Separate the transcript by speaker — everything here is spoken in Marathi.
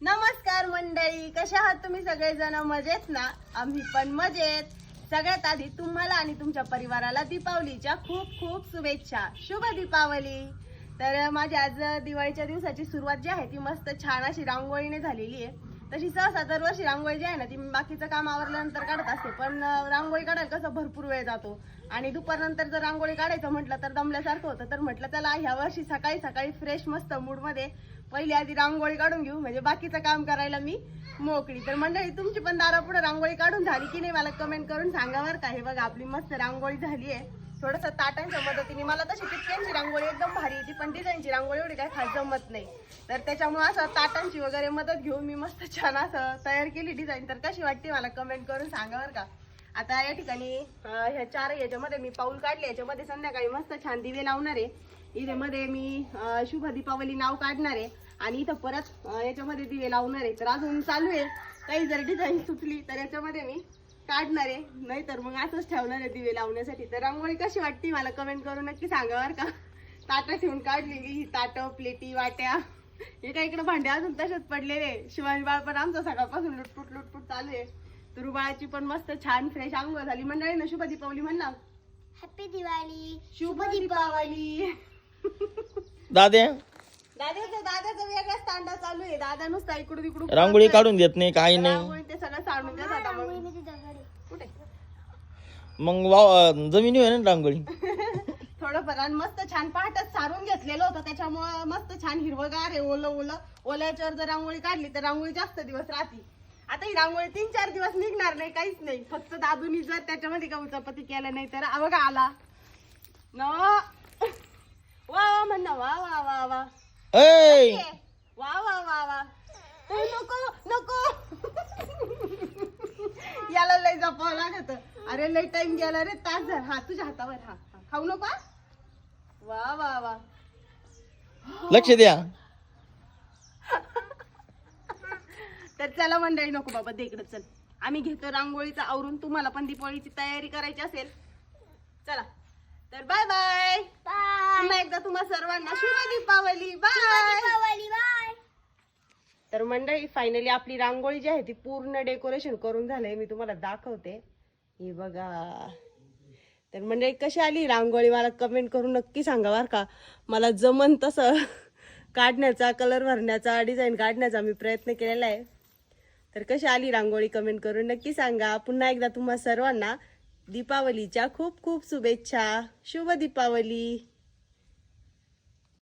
Speaker 1: नमस्कार मंडळी, कशा आहात तुम्ही सगळेजण? मजेत ना? आम्ही पण मजेत. सगळ्यात आधी तुम्हाला आणि तुमच्या परिवाराला दीपावलीच्या खूप खूप शुभेच्छा. शुभ दीपावली. तर माझी आज दिवाळीच्या दिवसाची सुरुवात जी आहे ती मस्त छान अशी रांगोळीने झालेली आहे. तशी सहसा दरवर्षी रांगोळी जी आहे ना ती बाकीचं काम आवरल्यानंतर काढत असते, पण रांगोळी काढायला कसं भरपूर वेळ जातो आणि दुपारनंतर जर रांगोळी काढायचं म्हटलं तर दमल्यासारखं होतं. तर म्हटलं चला ह्या वर्षी सकाळी सकाळी फ्रेश मस्त मूड मध्ये पहिली आधी रांगोळी काढून घेऊ, म्हणजे बाकीचं काम करायला मी मोकळी. तर मंडळी, तुमची पण दारापुढे रांगोळी काढून झाली की नाही मला कमेंट करून सांगा बरं का. हे बघा आपली मस्त रांगोळी झाली आहे. थोडंसं ताटांच्या मदतीने, मला तशी टिपक्यांची रांगोळी एकदम भारी येते पण डिझाईनची रांगोळी एवढी काय खास जमत नाही, तर त्याच्यामुळे असं ताटांची वगैरे मदत घेऊन मी मस्त छान असं तयार केली डिझाईन. तर कशी वाटते मला कमेंट करून सांगा बरं का. आता या ठिकाणी ह्या चार याच्यामध्ये मी पाऊल काढले. याच्यामध्ये संध्याकाळी मस्त छान दिवे लावणार आहे. इथे मध्ये मी शुभ दीपावली नाव काढणार आहे आणि इथं परत याच्यामध्ये दिवे लावणार आहे. तर अजून चालू आहे, काही जर डिझाईन सुचली तर याच्यामध्ये मी काढणार आहे, नाही तर मग असंच ठेवणार आहे दिवे लावण्यासाठी. तर रांगोळी कशी वाटते मला कमेंट करून नक्की सांगा बरं का. ताटं ठेवून काढलेली ही ताटं, प्लेटी, वाट्या, हे काय इकडे भांडे अजून तसेच पडलेले. शिवाजी बाळ पण आमचं सकाळपासून लुटपुट लुटपुट चालू आहे. तुरू बाळाची पण मस्त छान फ्रेश आंघोळ झाली. मंडळी ना शुभ दीपावली म्हणला.
Speaker 2: हॅपी दिवाळी.
Speaker 1: शुभ दीपावली.
Speaker 3: दाद्या
Speaker 1: दादाचा वेगळा स्टँडा चालू आहे. दादा नुसता इकडून तिकडून
Speaker 3: रांगोळी काढून देत नाही, काही नाही.
Speaker 1: रांगोळी ते सगळं साडून देत आता. मग कुठे
Speaker 3: मग जमिनी आहे ना रांगोळी.
Speaker 1: थोडंफार आणि मस्त छान पहाटच सारून घेतलेलं होतं, त्याच्यामुळं मस्त छान हिरवगार आहे. ओलं ओलं ओल्याच्यावर जर रांगोळी काढली तर रांगोळी जास्त दिवस राहते. आता ही रांगोळी 3-4 दिवस निघणार नाही, काहीच नाही. फक्त दादूनी जर त्याच्यामध्ये का उचापती केलं नाही तर बघा आला न वा म्हण ना, वा वा वा वा
Speaker 3: ऐ
Speaker 1: वा वा वा वा. नको नको याला लय जपावं लागत. अरे लय टाइम गेला रे, तास झाला. हा तुझ्या हातावर. हा खाऊ नको. वा वा वा.
Speaker 3: लक्ष द्या.
Speaker 1: तर चला मंडळी, नको बाबा दे इकडे. चल आम्ही घेतो रांगोळीचा आवरून. तुम्हाला पण दीपावलीची तयारी करायची असेल चला. तर बाय बाय. पुन्हा एकदा तुम्हा सर्वांना शुभ दीपावली. बाय. तर मंडळी फायनली आपली रांगोळी जी आहे ती पूर्ण डेकोरेशन करून झालंय. मी तुम्हाला दाखवते, हे बघा. तर मंडळी कशी आली रांगोळी मला कमेंट करून नक्की सांगा बरं का. मला जमन तसं काढण्याचा, कलर भरण्याचा, डिझाईन काढण्याचा मी प्रयत्न केलेला आहे. तर कशी आली रांगोळी कमेंट करून नक्की सांगा. पुन्हा एकदा तुम्हा सर्वांना दीपावलीच्या खूप खूप शुभेच्छा. शुभ दीपावली.